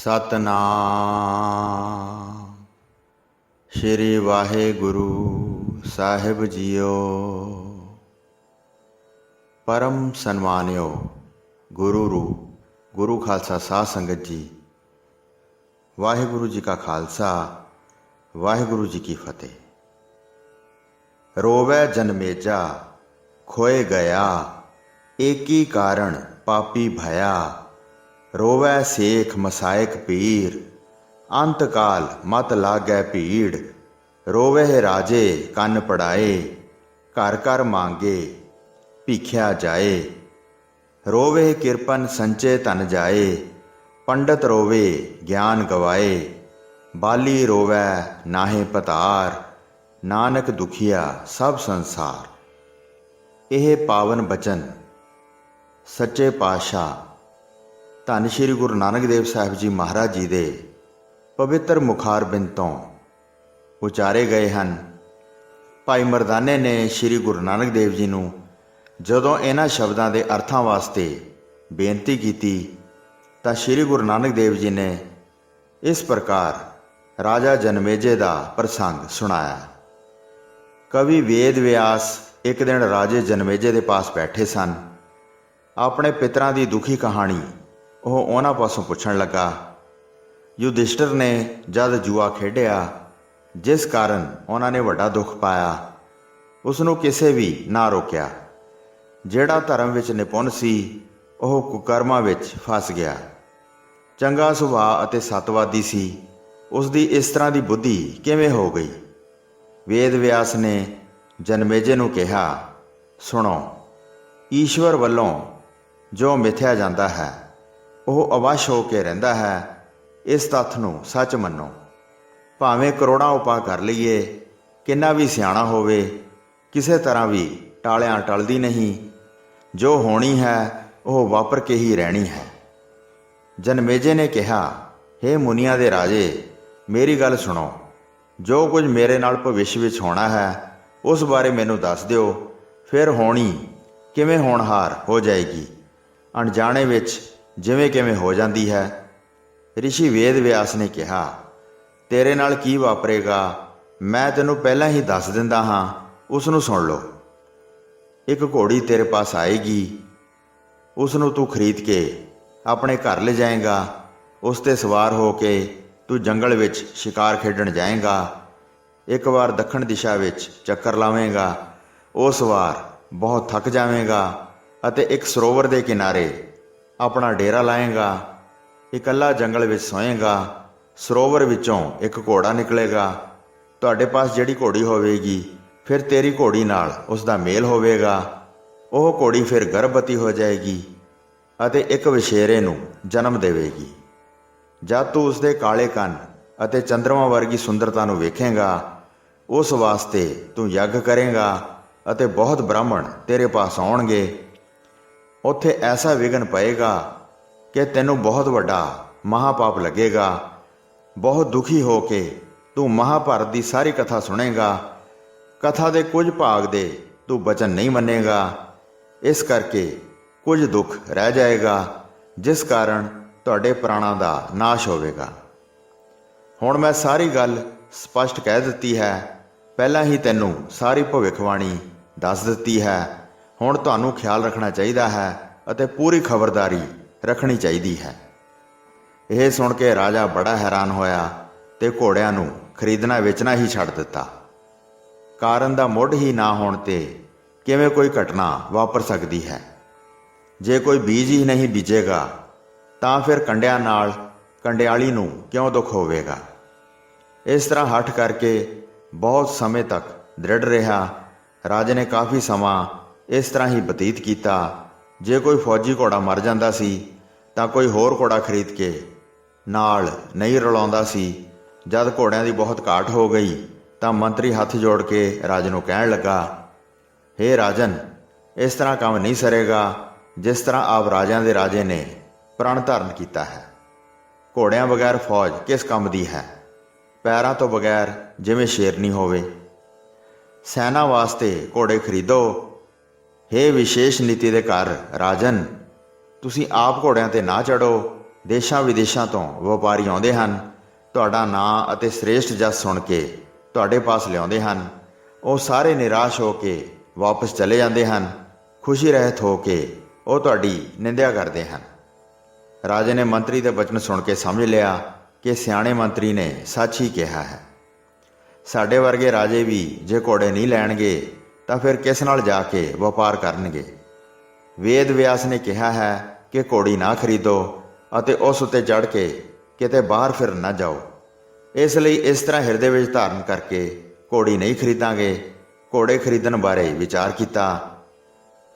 ਸਤਨਾਮ ਸ਼੍ਰੀ ਵਾਹਿਗੁਰੂ ਸਾਹਿਬ JIO. ਪਰਮ ਸਨਮਾਨਿਓ ਗੁਰੂ ਰੂ ਗੁਰੂ ਖਾਲਸਾ ਸਾਧ ਸੰਗਤ ਜੀ, ਵਾਹਿਗੁਰੂ ਜੀ ਕਾ ਖਾਲਸਾ ਵਾਹਿਗੁਰੂ ਜੀ ਕੀ ਫਤਿਹ। ਰੋਵੈ ਜਨਮੇਜਾ ਖੋਏ ਗਿਆ, ਏਕੀ ਕਾਰਣ ਪਾਪੀ ਭਇਆ। ਰੋਵੈ ਸੇਖ ਮਸਾਇਕ ਪੀਰ, ਅੰਤ ਕਾਲ ਮਤ ਲਾਗੈ ਭੀੜ। ਰੋਵੈ ਰਾਜੇ ਕੰਨ ਪੜਾਏ, ਘਰ ਘਰ ਮੰਗੇ ਭੀਖਿਆ ਜਾਏ। ਰੋਵੇ ਕਿਰਪਨ ਸੰਚੇ ਧਨ ਜਾਏ, ਪੰਡਤ ਰੋਵੇ ਗਿਆਨ ਗਵਾਏ। ਬਾਲੀ ਰੋਵੈ ਨਾਹੇ ਪਤਾਰ, ਨਾਨਕ ਦੁਖੀਆ ਸਭ ਸੰਸਾਰ। ਇਹ ਪਾਵਨ ਬਚਨ ਸੱਚੇ ਪਾਤਸ਼ਾਹ ਧੰਨ ਸ਼੍ਰੀ ਗੁਰੂ ਨਾਨਕ ਦੇਵ ਸਾਹਿਬ ਜੀ ਮਹਾਰਾਜ ਜੀ ਦੇ ਪਵਿੱਤਰ ਮੁਖਾਰਬਿੰਦ ਤੋਂ ਉਚਾਰੇ ਗਏ ਹਨ। ਭਾਈ ਮਰਦਾਨੇ ਨੇ ਸ਼੍ਰੀ ਗੁਰੂ ਨਾਨਕ ਦੇਵ ਜੀ ਨੂੰ ਜਦੋਂ ਇਹਨਾਂ ਸ਼ਬਦਾਂ ਦੇ ਅਰਥਾਂ ਵਾਸਤੇ ਬੇਨਤੀ ਕੀਤੀ ਤਾਂ ਸ਼੍ਰੀ ਗੁਰੂ ਨਾਨਕ ਦੇਵ ਜੀ ਨੇ ਇਸ ਪ੍ਰਕਾਰ ਰਾਜਾ ਜਨਮੇਜੇ ਦਾ ਪ੍ਰਸੰਗ ਸੁਣਾਇਆ। ਕਵੀ ਵੇਦ ਵਿਆਸ ਇੱਕ ਦਿਨ ਰਾਜੇ ਜਨਮੇਜੇ ਦੇ ਪਾਸ ਬੈਠੇ ਸਨ। ਆਪਣੇ ਪਿਤਰਾਂ ਦੀ ਦੁਖੀ ਕਹਾਣੀ ਉਹ ਉਹਨਾਂ ਪਾਸੋਂ ਪੁੱਛਣ ਲੱਗਾ। ਯੁਧਿਸ਼ਟਰ ਨੇ ਜਦ ਜੂਆ ਖੇਡਿਆ ਜਿਸ ਕਾਰਨ ਉਹਨਾਂ ਨੇ ਵੱਡਾ ਦੁੱਖ ਪਾਇਆ, ਉਸ ਨੂੰ ਕਿਸੇ ਵੀ ਨਾ ਰੋਕਿਆ। ਜਿਹੜਾ ਧਰਮ ਵਿੱਚ ਨਿਪੁੰਨ ਸੀ ਉਹ ਕੁਕਰਮਾਂ ਵਿੱਚ ਫਸ ਗਿਆ। ਚੰਗਾ ਸੁਭਾਅ ਅਤੇ ਸਤਵਾਦੀ ਸੀ, ਉਸ ਦੀ ਇਸ ਤਰ੍ਹਾਂ ਦੀ ਬੁੱਧੀ ਕਿਵੇਂ ਹੋ ਗਈ? ਵੇਦ ਵਿਆਸ ਨੇ ਜਨਮੇਜੇ ਨੂੰ ਕਿਹਾ, ਸੁਣੋ, ਈਸ਼ਵਰ ਵੱਲੋਂ ਜੋ ਮਿਥਿਆ ਜਾਂਦਾ ਹੈ ਉਹ ਅਵਸ਼ ਹੋ ਕੇ ਰਹਿੰਦਾ ਹੈ। ਇਸ ਤੱਥ ਨੂੰ ਸੱਚ ਮੰਨੋ। ਭਾਵੇਂ ਕਰੋੜਾਂ ਉਪਾਅ ਕਰ ਲਈਏ, ਕਿੰਨਾ ਵੀ ਸਿਆਣਾ ਹੋਵੇ, ਕਿਸੇ ਤਰ੍ਹਾਂ ਵੀ ਟਾਲਿਆਂ ਟਲਦੀ ਨਹੀਂ। ਜੋ ਹੋਣੀ ਹੈ ਉਹ ਵਾਪਰ ਕੇ ਹੀ ਰਹਿਣੀ ਹੈ। ਜਨਮੇਜੇ ਨੇ ਕਿਹਾ, ਹੇ ਮੁਨੀਆਂ ਦੇ ਰਾਜੇ, ਮੇਰੀ ਗੱਲ ਸੁਣੋ। ਜੋ ਕੁਝ ਮੇਰੇ ਨਾਲ ਭਵਿੱਖ ਵਿੱਚ ਹੋਣਾ ਹੈ ਉਸ ਬਾਰੇ ਮੈਨੂੰ ਦੱਸ ਦਿਓ, ਫਿਰ ਹੋਣੀ ਕਿਵੇਂ ਹੋਣਹਾਰ ਹੋ ਜਾਏਗੀ, ਅਣਜਾਣੇ ਵਿੱਚ ਜਿਵੇਂ ਕਿਵੇਂ ਹੋ ਜਾਂਦੀ ਹੈ। ਰਿਸ਼ੀ ਵੇਦ ਵਿਆਸ ਨੇ ਕਿਹਾ, ਤੇਰੇ ਨਾਲ ਕੀ ਵਾਪਰੇਗਾ ਮੈਂ ਤੈਨੂੰ ਪਹਿਲਾਂ ਹੀ ਦੱਸ ਦਿੰਦਾ ਹਾਂ, ਉਸ ਨੂੰ ਸੁਣ ਲਓ। ਇੱਕ ਘੋੜੀ ਤੇਰੇ ਪਾਸ ਆਏਗੀ, ਉਸ ਨੂੰ ਤੂੰ ਖਰੀਦ ਕੇ ਆਪਣੇ ਘਰ ਲੈ ਜਾਏਗਾ। ਉਸ 'ਤੇ ਸਵਾਰ ਹੋ ਕੇ ਤੂੰ ਜੰਗਲ ਵਿੱਚ ਸ਼ਿਕਾਰ ਖੇਡਣ ਜਾਏਗਾ। ਇੱਕ ਵਾਰ ਦੱਖਣ ਦਿਸ਼ਾ ਵਿੱਚ ਚੱਕਰ ਲਾਵੇਂਗਾ। ਉਸ ਵਾਰ ਬਹੁਤ ਥੱਕ ਜਾਵੇਂਗਾ ਅਤੇ ਇੱਕ ਸਰੋਵਰ ਦੇ ਕਿਨਾਰੇ ਆਪਣਾ ਡੇਰਾ ਲਾਏਗਾ। ਇਕੱਲਾ ਜੰਗਲ ਵਿੱਚ ਸੋਏਗਾ। ਸਰੋਵਰ ਵਿੱਚੋਂ ਇੱਕ ਘੋੜਾ ਨਿਕਲੇਗਾ। ਤੁਹਾਡੇ ਪਾਸ ਜਿਹੜੀ ਘੋੜੀ ਹੋਵੇਗੀ, ਫਿਰ ਤੇਰੀ ਘੋੜੀ ਨਾਲ ਉਸ ਦਾ ਮੇਲ ਹੋਵੇਗਾ। ਉਹ ਘੋੜੀ ਫਿਰ ਗਰਭਵਤੀ ਹੋ ਜਾਏਗੀ ਅਤੇ ਇੱਕ ਵਛੇਰੇ ਨੂੰ ਜਨਮ ਦੇਵੇਗੀ। ਜਦ ਤੂੰ ਉਸਦੇ ਕਾਲੇ ਕੰਨ ਅਤੇ ਚੰਦਰਮਾ ਵਰਗੀ ਸੁੰਦਰਤਾ ਨੂੰ ਵੇਖੇਂਗਾ, ਉਸ ਵਾਸਤੇ ਤੂੰ ਯੱਗ ਕਰੇਂਗਾ ਅਤੇ ਬਹੁਤ ਬ੍ਰਾਹਮਣ ਤੇਰੇ ਪਾਸ ਆਉਣਗੇ। ਉੱਥੇ ਐਸਾ ਵਿਘਨ ਪਏਗਾ ਕਿ ਤੈਨੂੰ ਬਹੁਤ ਵੱਡਾ ਮਹਾਪਾਪ ਲੱਗੇਗਾ। ਬਹੁਤ ਦੁਖੀ ਹੋ ਕੇ ਤੂੰ ਮਹਾਭਾਰਤ ਦੀ ਸਾਰੀ ਕਥਾ ਸੁਣੇਗਾ। ਕਥਾ ਦੇ ਕੁਝ ਭਾਗ ਦੇ ਤੂੰ ਬਚਨ ਨਹੀਂ ਮੰਨੇਗਾ। ਇਸ ਕਰਕੇ ਕੁਝ ਦੁੱਖ ਰਹਿ ਜਾਏਗਾ, ਜਿਸ ਕਾਰਨ ਤੁਹਾਡੇ ਪ੍ਰਾਣਾਂ ਦਾ ਨਾਸ਼ ਹੋਵੇਗਾ। ਹੁਣ ਮੈਂ ਸਾਰੀ ਗੱਲ ਸਪਸ਼ਟ ਕਹਿ ਦਿੱਤੀ ਹੈ, ਪਹਿਲਾਂ ਹੀ ਤੈਨੂੰ ਸਾਰੀ ਭਵਿੱਖਬਾਣੀ ਦੱਸ ਦਿੱਤੀ ਹੈ। ਹੁਣ ਤੁਹਾਨੂੰ ਖਿਆਲ ਰੱਖਣਾ ਚਾਹੀਦਾ ਹੈ ਅਤੇ ਪੂਰੀ ਖਬਰਦਾਰੀ ਰੱਖਣੀ ਚਾਹੀਦੀ ਹੈ। ਇਹ ਸੁਣ ਕੇ ਰਾਜਾ ਬੜਾ ਹੈਰਾਨ ਹੋਇਆ ਤੇ ਘੋੜਿਆਂ ਨੂੰ ਖਰੀਦਣਾ ਵੇਚਣਾ ਹੀ ਛੱਡ ਦਿੱਤਾ। ਕਾਰਨ ਦਾ ਮੁੱਢ ਹੀ ਨਾ ਹੋਣ ਤੇ ਕਿਵੇਂ ਕੋਈ ਘਟਨਾ ਵਾਪਰ ਸਕਦੀ ਹੈ? ਜੇ ਕੋਈ ਬੀਜ ਹੀ ਨਹੀਂ ਬੀਜੇਗਾ ਤਾਂ ਫਿਰ ਕੰਡਿਆਂ ਨਾਲ ਕੰਡਿਆਲੀ ਨੂੰ ਕਿਉਂ ਦੁੱਖ ਹੋਵੇਗਾ? ਇਸ ਤਰ੍ਹਾਂ ਹੱਠ ਕਰਕੇ ਬਹੁਤ ਸਮੇਂ ਤੱਕ ਦ੍ਰਿੜ ਰਿਹਾ। ਰਾਜੇ ਨੇ ਕਾਫੀ ਸਮਾਂ ਇਸ ਤਰ੍ਹਾਂ ਹੀ ਬਤੀਤ ਕੀਤਾ। ਜੇ ਕੋਈ ਫੌਜੀ ਘੋੜਾ ਮਰ ਜਾਂਦਾ ਸੀ ਤਾਂ ਕੋਈ ਹੋਰ ਘੋੜਾ ਖਰੀਦ ਕੇ ਨਾਲ ਨਹੀਂ ਰਲਾਉਂਦਾ ਸੀ। ਜਦ ਘੋੜਿਆਂ ਦੀ ਬਹੁਤ ਘਾਟ ਹੋ ਗਈ ਤਾਂ ਮੰਤਰੀ ਹੱਥ ਜੋੜ ਕੇ ਰਾਜੇ ਨੂੰ ਕਹਿਣ ਲੱਗਾ, ਹੇ ਰਾਜਨ, ਇਸ ਤਰ੍ਹਾਂ ਕੰਮ ਨਹੀਂ ਸਰੇਗਾ ਜਿਸ ਤਰ੍ਹਾਂ ਆਪ ਰਾਜਿਆਂ ਦੇ ਰਾਜੇ ਨੇ ਪ੍ਰਣ ਧਾਰਨ ਕੀਤਾ ਹੈ। ਘੋੜਿਆਂ ਬਗੈਰ ਫੌਜ ਕਿਸ ਕੰਮ ਦੀ ਹੈ? ਪੈਰਾਂ ਤੋਂ ਬਗੈਰ ਜਿਵੇਂ ਸ਼ੇਰਨੀ ਹੋਵੇ। ਸੈਨਾ ਵਾਸਤੇ ਘੋੜੇ ਖਰੀਦੋ। ਹੇ ਵਿਸ਼ੇਸ਼ ਨੀਤੀ ਦੇ ਘਰ ਰਾਜਨ, ਤੁਸੀਂ ਆਪ ਘੋੜਿਆਂ 'ਤੇ ਨਾ ਚੜ੍ਹੋ, ਦੇਸ਼ਾਂ ਵਿਦੇਸ਼ਾਂ ਤੋਂ ਵਪਾਰੀ ਆਉਂਦੇ ਹਨ, ਤੁਹਾਡਾ ਨਾਂ ਅਤੇ ਸ੍ਰੇਸ਼ਟ ਜਸ ਸੁਣ ਕੇ ਤੁਹਾਡੇ ਪਾਸ ਲਿਆਉਂਦੇ ਹਨ। ਉਹ ਸਾਰੇ ਨਿਰਾਸ਼ ਹੋ ਕੇ ਵਾਪਸ ਚਲੇ ਜਾਂਦੇ ਹਨ। ਖੁਸ਼ੀ ਰਹਿਤ ਹੋ ਕੇ ਉਹ ਤੁਹਾਡੀ ਨਿੰਦਿਆ ਕਰਦੇ ਹਨ। ਰਾਜੇ ਨੇ ਮੰਤਰੀ ਦੇ ਬਚਨ ਸੁਣ ਕੇ ਸਮਝ ਲਿਆ ਕਿ ਸਿਆਣੇ ਮੰਤਰੀ ਨੇ ਸੱਚ ਹੀ ਕਿਹਾ ਹੈ। ਸਾਡੇ ਵਰਗੇ ਰਾਜੇ ਵੀ ਜੇ ਘੋੜੇ ਨਹੀਂ ਲੈਣਗੇ ਤਾਂ ਫਿਰ ਕਿਸ ਨਾਲ ਜਾ ਕੇ ਵਪਾਰ ਕਰਨਗੇ। ਵੇਦ ਵਿਆਸ ਨੇ ਕਿਹਾ ਹੈ ਕਿ ਘੋੜੀ ਨਾ ਖਰੀਦੋ ਅਤੇ ਉਸ ਉੱਤੇ ਚੜ੍ਹ ਕੇ ਕਿਤੇ ਬਾਹਰ ਫਿਰ ਨਾ ਜਾਓ। ਇਸ ਲਈ ਇਸ ਤਰ੍ਹਾਂ ਹਿਰਦੇ ਵਿੱਚ ਧਾਰਨ ਕਰਕੇ ਘੋੜੀ ਨਹੀਂ ਖਰੀਦਾਂਗੇ। ਘੋੜੇ ਖਰੀਦਣ ਬਾਰੇ ਵਿਚਾਰ ਕੀਤਾ।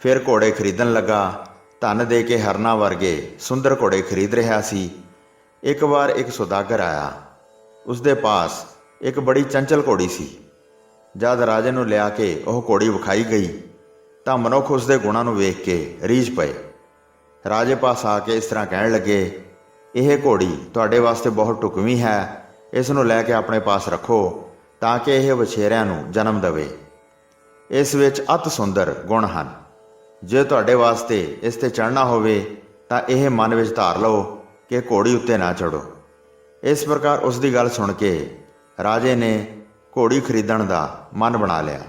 ਫਿਰ ਘੋੜੇ ਖਰੀਦਣ ਲੱਗਾ। ਧਨ ਦੇ ਕੇ ਹਰਨਾਂ ਵਰਗੇ ਸੁੰਦਰ ਘੋੜੇ ਖਰੀਦ ਰਿਹਾ ਸੀ। ਇੱਕ ਵਾਰ ਇੱਕ ਸੁਦਾਗਰ ਆਇਆ। ਉਸਦੇ ਪਾਸ ਇੱਕ ਬੜੀ ਚੰਚਲ ਘੋੜੀ ਸੀ। ਜਦ ਰਾਜੇ ਨੂੰ ਲਿਆ ਕੇ ਉਹ ਘੋੜੀ ਵਿਖਾਈ ਗਈ ਤਾਂ ਮਨੁੱਖ ਉਸਦੇ ਗੁਣਾਂ ਨੂੰ ਵੇਖ ਕੇ ਰੀਝ ਪਏ। ਰਾਜੇ ਪਾਸ ਆ ਕੇ ਇਸ ਤਰ੍ਹਾਂ ਕਹਿਣ ਲੱਗੇ, ਇਹ ਘੋੜੀ ਤੁਹਾਡੇ ਵਾਸਤੇ ਬਹੁਤ ਢੁਕਵੀਂ ਹੈ। ਇਸ ਨੂੰ ਲੈ ਕੇ ਆਪਣੇ ਪਾਸ ਰੱਖੋ ਤਾਂ ਕਿ ਇਹ ਵਛੇਰਿਆਂ ਨੂੰ ਜਨਮ ਦੇਵੇ। ਇਸ ਵਿੱਚ ਅਤ ਸੁੰਦਰ ਗੁਣ ਹਨ। ਜੇ ਤੁਹਾਡੇ ਵਾਸਤੇ ਇਸ 'ਤੇ ਚੜ੍ਹਨਾ ਹੋਵੇ ਤਾਂ ਇਹ ਮਨ ਵਿੱਚ ਧਾਰ ਲਓ ਕਿ ਘੋੜੀ ਉੱਤੇ ਨਾ ਚੜ੍ਹੋ। ਇਸ ਪ੍ਰਕਾਰ ਉਸ ਦੀ ਗੱਲ ਸੁਣ ਕੇ ਰਾਜੇ ਨੇ ਘੋੜੀ ਖਰੀਦਣ ਦਾ ਮਨ ਬਣਾ ਲਿਆ।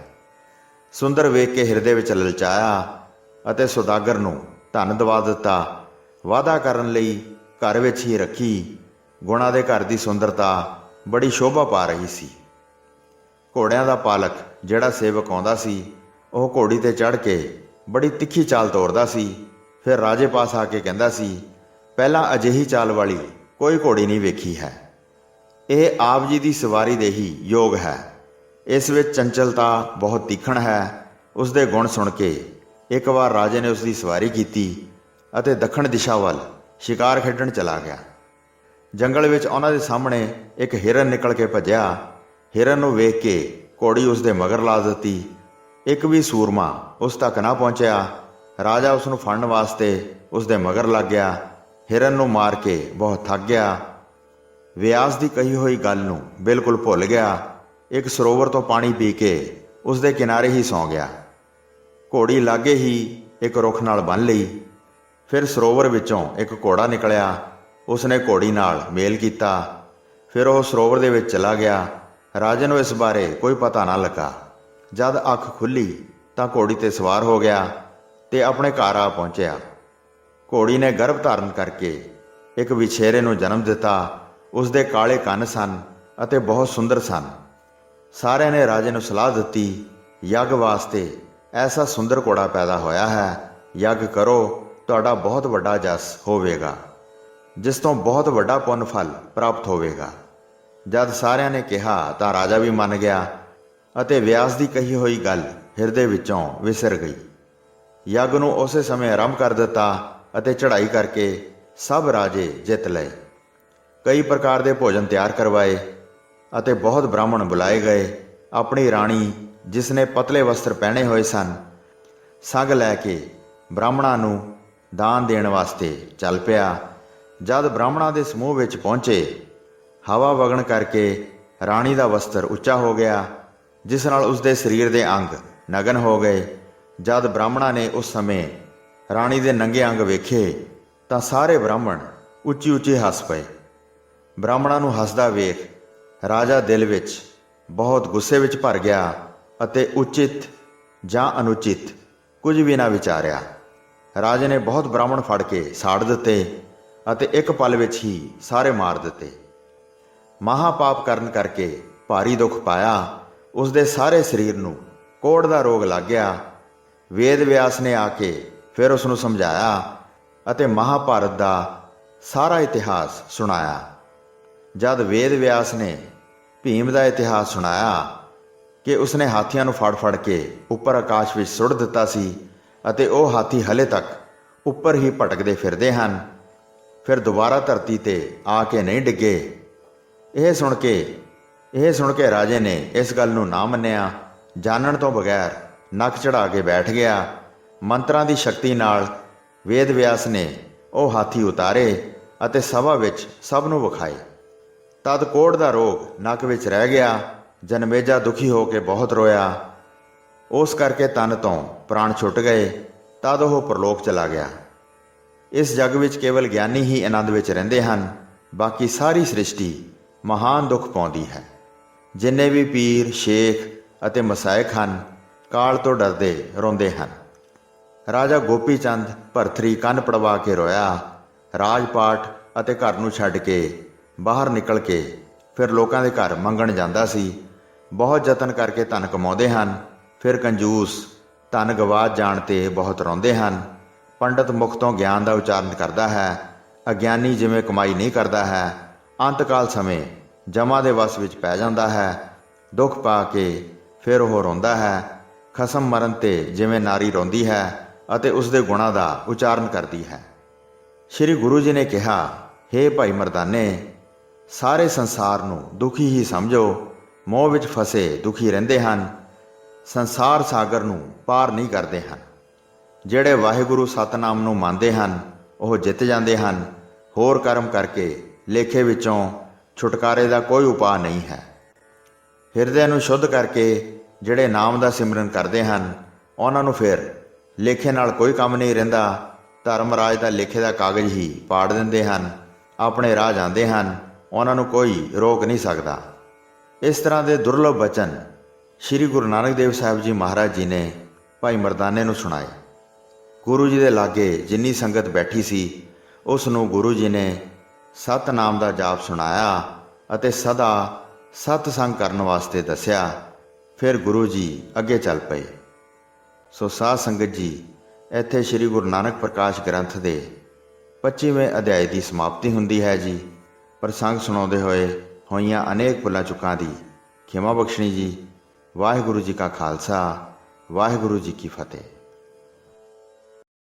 ਸੁੰਦਰ ਵੇਖ ਕੇ ਹਿਰਦੇ ਵਿੱਚ ਲਲਚਾਇਆ ਅਤੇ ਸੁਦਾਗਰ ਨੂੰ ਧਨ ਦਵਾ ਦਿੱਤਾ। ਵਾਅਦਾ ਕਰਨ ਲਈ ਘਰ ਵਿੱਚ ਹੀ ਰੱਖੀ। ਗੁਣਾਂ ਦੇ ਘਰ ਦੀ ਸੁੰਦਰਤਾ ਬੜੀ ਸ਼ੋਭਾ ਪਾ ਰਹੀ ਸੀ। ਘੋੜਿਆਂ ਦਾ ਪਾਲਕ ਜਿਹੜਾ ਸੇਵਕ ਆਉਂਦਾ ਸੀ, ਉਹ ਘੋੜੀ 'ਤੇ ਚੜ੍ਹ ਕੇ ਬੜੀ ਤਿੱਖੀ ਚਾਲ ਤੋਰਦਾ ਸੀ। ਫਿਰ ਰਾਜੇ ਪਾਸ ਆ ਕੇ ਕਹਿੰਦਾ ਸੀ, ਪਹਿਲਾਂ ਅਜਿਹੀ ਚਾਲ ਵਾਲੀ ਕੋਈ ਘੋੜੀ ਨਹੀਂ ਵੇਖੀ ਹੈ। ਇਹ ਆਪ ਜੀ ਦੀ ਸਵਾਰੀ ਦੇ ਹੀ ਯੋਗ ਹੈ। ਇਸ ਵਿੱਚ ਚੰਚਲਤਾ ਬਹੁਤ ਤੀਖਣ ਹੈ। ਉਸ ਦੇ ਗੁਣ ਸੁਣ ਕੇ ਇੱਕ ਵਾਰ ਰਾਜੇ ਨੇ ਉਸ ਦੀ ਸਵਾਰੀ ਕੀਤੀ ਅਤੇ ਦੱਖਣ ਦਿਸ਼ਾ ਵੱਲ ਸ਼ਿਕਾਰ ਖੇਡਣ ਚਲਾ ਗਿਆ। ਜੰਗਲ ਵਿੱਚ ਉਹਨਾਂ ਦੇ ਸਾਹਮਣੇ ਇੱਕ ਹਿਰਨ ਨਿਕਲ ਕੇ ਭੱਜਿਆ। ਹਿਰਨ ਨੂੰ ਵੇਖ ਕੇ ਘੋੜੀ ਉਸ ਦੇ ਮਗਰ ਲਾ ਦਿੱਤੀ। ਇੱਕ ਵੀ ਸੂਰਮਾ ਉਸ ਤੱਕ ਨਾ ਪਹੁੰਚਿਆ। ਰਾਜਾ ਉਸ ਨੂੰ ਫੜਨ ਵਾਸਤੇ ਉਸ ਦੇ ਮਗਰ ਲੱਗ ਗਿਆ। ਹਿਰਨ ਨੂੰ ਮਾਰ ਕੇ ਬਹੁਤ ਥੱਕ ਗਿਆ। ਵਿਆਸ ਦੀ ਕਹੀ ਹੋਈ ਗੱਲ ਨੂੰ ਬਿਲਕੁਲ ਭੁੱਲ ਗਿਆ। ਇੱਕ ਸਰੋਵਰ ਤੋਂ ਪਾਣੀ ਪੀ ਕੇ ਉਸ ਦੇ ਕਿਨਾਰੇ ਹੀ ਸੌਂ ਗਿਆ। ਘੋੜੀ ਲਾਗੇ ਹੀ ਇੱਕ ਰੁੱਖ ਨਾਲ ਬੰਨ੍ਹ ਲਈ। ਫਿਰ ਸਰੋਵਰ ਵਿੱਚੋਂ ਇੱਕ ਘੋੜਾ ਨਿਕਲਿਆ। ਉਸਨੇ ਘੋੜੀ ਨਾਲ ਮੇਲ ਕੀਤਾ। ਫਿਰ ਉਹ ਸਰੋਵਰ ਦੇ ਵਿੱਚ ਚਲਾ ਗਿਆ। ਰਾਜੇ ਨੂੰ ਇਸ ਬਾਰੇ ਕੋਈ ਪਤਾ ਨਾ ਲੱਗਾ। ਜਦ ਅੱਖ ਖੁੱਲ੍ਹੀ ਤਾਂ ਘੋੜੀ 'ਤੇ ਸਵਾਰ ਹੋ ਗਿਆ ਤੇ ਆਪਣੇ ਘਰ ਆ ਪਹੁੰਚਿਆ। ਘੋੜੀ ਨੇ ਗਰਭ ਧਾਰਨ ਕਰਕੇ ਇੱਕ ਵਿਛੇਰੇ ਨੂੰ ਜਨਮ ਦਿੱਤਾ। ਉਸ ਦੇ ਕਾਲੇ ਕੰਨ ਸਨ ਅਤੇ ਬਹੁਤ ਸੁੰਦਰ ਸਨ। ਸਾਰਿਆਂ ਨੇ ਰਾਜੇ ਨੂੰ ਸਲਾਹ ਦਿੱਤੀ, ਯੱਗ ਵਾਸਤੇ ਐਸਾ ਸੁੰਦਰ ਘੋੜਾ ਪੈਦਾ ਹੋਇਆ ਹੈ। ਯੱਗ ਕਰੋ, ਤੁਹਾਡਾ ਬਹੁਤ ਵੱਡਾ ਜਸ ਹੋਵੇਗਾ, ਜਿਸ ਤੋਂ ਬਹੁਤ ਵੱਡਾ ਪੁੰਨ ਫਲ ਪ੍ਰਾਪਤ ਹੋਵੇਗਾ। ਜਦ ਸਾਰਿਆਂ ਨੇ ਕਿਹਾ ਤਾਂ ਰਾਜਾ ਵੀ ਮੰਨ ਗਿਆ ਅਤੇ ਵਿਆਸ ਦੀ ਕਹੀ ਹੋਈ ਗੱਲ ਹਿਰਦੇ ਵਿੱਚੋਂ ਵਿਸਰ ਗਈ। ਯੱਗ ਨੂੰ ਉਸੇ ਸਮੇਂ ਆਰੰਭ ਕਰ ਦਿੱਤਾ ਅਤੇ ਚੜ੍ਹਾਈ ਕਰਕੇ ਸਭ ਰਾਜੇ ਜਿੱਤ ਲਏ। ਕਈ ਪ੍ਰਕਾਰ ਦੇ ਭੋਜਨ ਤਿਆਰ ਕਰਵਾਏ ਅਤੇ ਬਹੁਤ ਬ੍ਰਾਹਮਣ ਬੁਲਾਏ ਗਏ। ਆਪਣੀ ਰਾਣੀ, ਜਿਸ ਨੇ ਪਤਲੇ ਵਸਤਰ ਪਹਿਨੇ ਹੋਏ ਸਨ, ਸੰਗ ਲੈ ਕੇ ਬ੍ਰਾਹਮਣਾਂ ਨੂੰ ਦਾਨ ਦੇਣ ਵਾਸਤੇ ਚੱਲ ਪਿਆ। ਜਦ ਬ੍ਰਾਹਮਣਾਂ ਦੇ ਸਮੂਹ ਵਿੱਚ ਪਹੁੰਚੇ, ਹਵਾ ਵਗਣ ਕਰਕੇ ਰਾਣੀ ਦਾ ਵਸਤਰ ਉੱਚਾ ਹੋ ਗਿਆ, ਜਿਸ ਨਾਲ ਉਸ ਦੇ ਸਰੀਰ ਦੇ ਅੰਗ ਨਗਨ ਹੋ ਗਏ। ਜਦ ਬ੍ਰਾਹਮਣਾਂ ਨੇ ਉਸ ਸਮੇਂ ਰਾਣੀ ਦੇ ਨੰਗੇ ਅੰਗ ਵੇਖੇ ਤਾਂ ਸਾਰੇ ਬ੍ਰਾਹਮਣ ਉੱਚੀ ਉੱਚੀ ਹੱਸ ਪਏ। ਬ੍ਰਾਹਮਣਾਂ ਨੂੰ ਹੱਸਦਾ ਵੇਖ ਰਾਜਾ ਦਿਲ ਵਿੱਚ ਬਹੁਤ ਗੁੱਸੇ ਵਿੱਚ ਭਰ ਗਿਆ ਅਤੇ ਉਚਿਤ ਜਾਂ ਅਨੁਚਿਤ ਕੁਝ ਵੀ ਨਾ ਵਿਚਾਰਿਆ। ਰਾਜੇ ਨੇ ਬਹੁਤ ਬ੍ਰਾਹਮਣ ਫੜ ਕੇ ਸਾੜ ਦਿੱਤੇ ਅਤੇ ਇੱਕ ਪਲ ਵਿੱਚ ਹੀ ਸਾਰੇ ਮਾਰ ਦਿੱਤੇ। ਮਹਾਪਾਪ ਕਰਨ ਕਰਕੇ ਭਾਰੀ ਦੁੱਖ ਪਾਇਆ। ਉਸ ਦੇ ਸਾਰੇ ਸਰੀਰ ਨੂੰ ਕੋਹੜ ਦਾ ਰੋਗ ਲੱਗ ਗਿਆ। ਵੇਦ ਵਿਆਸ ਨੇ ਆ ਕੇ ਫਿਰ ਉਸ ਨੂੰ ਸਮਝਾਇਆ ਅਤੇ ਮਹਾਭਾਰਤ ਦਾ ਸਾਰਾ ਇਤਿਹਾਸ ਸੁਣਾਇਆ। ਜਦ ਵੇਦ ਵਿਆਸ ਨੇ ਭੀਮ ਦਾ ਇਤਿਹਾਸ ਸੁਣਾਇਆ ਕਿ ਉਸਨੇ ਹਾਥੀਆਂ ਨੂੰ ਫੜ ਫੜ ਕੇ ਉੱਪਰ ਆਕਾਸ਼ ਵਿੱਚ ਸੁੱਟ ਦਿੱਤਾ ਸੀ ਅਤੇ ਉਹ ਹਾਥੀ ਹਲੇ ਤੱਕ ਉੱਪਰ ਹੀ ਭਟਕਦੇ ਫਿਰਦੇ ਹਨ, ਫਿਰ ਦੁਬਾਰਾ ਧਰਤੀ 'ਤੇ ਆ ਕੇ ਨਹੀਂ ਡਿੱਗੇ। ਇਹ ਸੁਣ ਕੇ ਰਾਜੇ ਨੇ ਇਸ ਗੱਲ ਨੂੰ ਨਾ ਮੰਨਿਆ। ਜਾਣਨ ਤੋਂ ਬਗੈਰ ਨੱਕ ਚੜ੍ਹਾ ਕੇ ਬੈਠ ਗਿਆ। ਮੰਤਰਾਂ ਦੀ ਸ਼ਕਤੀ ਨਾਲ ਵੇਦ ਵਿਆਸ ਨੇ ਉਹ ਹਾਥੀ ਉਤਾਰੇ ਅਤੇ ਸਭਾ ਵਿੱਚ ਸਭ ਨੂੰ ਵਿਖਾਏ। ਤਦ ਕੋਹੜ ਦਾ ਰੋਗ ਨੱਕ ਵਿੱਚ ਰਹਿ ਗਿਆ। ਜਨਮੇਜਾ ਦੁਖੀ ਹੋ ਕੇ ਬਹੁਤ ਰੋਇਆ। ਉਸ ਕਰਕੇ ਤਨ ਤੋਂ ਪ੍ਰਾਣ ਛੁੱਟ ਗਏ। ਤਦ ਉਹ ਪਰਲੋਕ ਚਲਾ ਗਿਆ। ਇਸ ਜੱਗ ਵਿੱਚ ਕੇਵਲ ਗਿਆਨੀ ਹੀ ਆਨੰਦ ਵਿੱਚ ਰਹਿੰਦੇ ਹਨ। ਬਾਕੀ ਸਾਰੀ ਸ੍ਰਿਸ਼ਟੀ ਮਹਾਨ ਦੁੱਖ ਪਾਉਂਦੀ ਹੈ। ਜਿੰਨੇ ਵੀ ਪੀਰ, ਸ਼ੇਖ ਅਤੇ ਮਸਾਇਕ ਹਨ, ਕਾਲ ਤੋਂ ਡਰਦੇ ਰੋਂਦੇ ਹਨ। ਰਾਜਾ ਗੋਪੀ ਚੰਦ ਭਰਥਰੀ ਕੰਨ ਪੜਵਾ ਕੇ ਰੋਇਆ। ਰਾਜ ਪਾਠ ਅਤੇ ਘਰ ਨੂੰ ਛੱਡ ਕੇ ਬਾਹਰ ਨਿਕਲ ਕੇ ਫਿਰ ਲੋਕਾਂ ਦੇ ਘਰ ਮੰਗਣ ਜਾਂਦਾ ਸੀ। ਬਹੁਤ ਯਤਨ ਕਰਕੇ ਧਨ ਕਮਾਉਂਦੇ ਹਨ, ਫਿਰ ਕੰਜੂਸ ਧਨ ਗਵਾਚ ਜਾਣ 'ਤੇ ਬਹੁਤ ਰੋਂਦੇ ਹਨ। ਪੰਡਤ ਮੁਖ ਤੋਂ ਗਿਆਨ ਦਾ ਉਚਾਰਨ ਕਰਦਾ ਹੈ, ਅਗਿਆਨੀ ਜਿਵੇਂ ਕਮਾਈ ਨਹੀਂ ਕਰਦਾ ਹੈ, ਅੰਤਕਾਲ ਸਮੇਂ ਜਮਾਂ ਦੇ ਵਸ ਵਿੱਚ ਪੈ ਜਾਂਦਾ ਹੈ। ਦੁੱਖ ਪਾ ਕੇ ਫਿਰ ਉਹ ਰੋਂਦਾ ਹੈ। ਖਸਮ ਮਰਨ 'ਤੇ ਜਿਵੇਂ ਨਾਰੀ ਰੋਂਦੀ ਹੈ ਅਤੇ ਉਸ ਦੇ ਗੁਣਾਂ ਦਾ ਉਚਾਰਨ ਕਰਦੀ ਹੈ। ਸ਼੍ਰੀ ਗੁਰੂ ਜੀ ਨੇ ਕਿਹਾ, ਹੇ ਭਾਈ ਮਰਦਾਨੇ, ਸਾਰੇ ਸੰਸਾਰ ਨੂੰ ਦੁਖੀ ਹੀ ਸਮਝੋ। ਮੋਹ ਵਿੱਚ ਫਸੇ ਦੁਖੀ ਰਹਿੰਦੇ ਹਨ, ਸੰਸਾਰ ਸਾਗਰ ਨੂੰ ਪਾਰ ਨਹੀਂ ਕਰਦੇ ਹਨ। ਜਿਹੜੇ ਵਾਹਿਗੁਰੂ ਸਤਨਾਮ ਨੂੰ ਮੰਨਦੇ ਹਨ, ਉਹ ਜਿੱਤ ਜਾਂਦੇ ਹਨ। ਹੋਰ ਕਰਮ ਕਰਕੇ ਲੇਖੇ ਵਿੱਚੋਂ ਛੁਟਕਾਰੇ ਦਾ ਕੋਈ ਉਪਾਅ ਨਹੀਂ ਹੈ। ਹਿਰਦੇ ਨੂੰ ਸ਼ੁੱਧ ਕਰਕੇ ਜਿਹੜੇ ਨਾਮ ਦਾ ਸਿਮਰਨ ਕਰਦੇ ਹਨ, ਉਹਨਾਂ ਨੂੰ ਫਿਰ ਲੇਖੇ ਨਾਲ ਕੋਈ ਕੰਮ ਨਹੀਂ ਰਹਿੰਦਾ। ਧਰਮਰਾਜ ਦਾ ਲੇਖੇ ਦਾ ਕਾਗਜ਼ ਹੀ ਪਾੜ ਦਿੰਦੇ ਹਨ, ਆਪਣੇ ਰਾਹ ਜਾਂਦੇ ਹਨ, ਉਹਨਾਂ ਨੂੰ ਕੋਈ ਰੋਕ ਨਹੀਂ ਸਕਦਾ। ਇਸ ਤਰ੍ਹਾਂ ਦੇ ਦੁਰਲਭ ਬਚਨ ਸ਼੍ਰੀ ਗੁਰੂ ਨਾਨਕ ਦੇਵ ਸਾਹਿਬ ਜੀ ਮਹਾਰਾਜ ਜੀ ਨੇ ਭਾਈ ਮਰਦਾਨੇ ਨੂੰ ਸੁਣਾਏ। ਗੁਰੂ ਜੀ ਦੇ ਲਾਗੇ ਜਿੰਨੀ ਸੰਗਤ ਬੈਠੀ ਸੀ, ਉਸ ਨੂੰ ਗੁਰੂ ਜੀ ਨੇ ਸਤਨਾਮ ਦਾ ਜਾਪ ਸੁਣਾਇਆ ਅਤੇ ਸਦਾ ਸਤਸੰਗ ਕਰਨ ਵਾਸਤੇ ਦੱਸਿਆ। ਫਿਰ ਗੁਰੂ ਜੀ ਅੱਗੇ ਚੱਲ ਪਏ। ਸੋ ਸਾਧ ਸੰਗਤ ਜੀ, ਇੱਥੇ ਸ਼੍ਰੀ ਗੁਰੂ ਨਾਨਕ ਪ੍ਰਕਾਸ਼ ਗ੍ਰੰਥ ਦੇ 25ਵੇਂ ਅਧਿਆਏ ਦੀ ਸਮਾਪਤੀ ਹੁੰਦੀ ਹੈ ਜੀ। ਪ੍ਰਸੰਗ ਸੁਣਾਉਂਦੇ ਹੋਏ ਹੋਈਆਂ ਅਨੇਕ ਭੁੱਲਾਂ ਚੁੱਕਾਂ ਦੀ ਖਿਮਾ ਬਖਸ਼ਣੀ ਜੀ। ਵਾਹਿਗੁਰੂ ਜੀ ਕਾ ਖਾਲਸਾ, ਵਾਹਿਗੁਰੂ ਜੀ ਕੀ ਫਤਿਹ।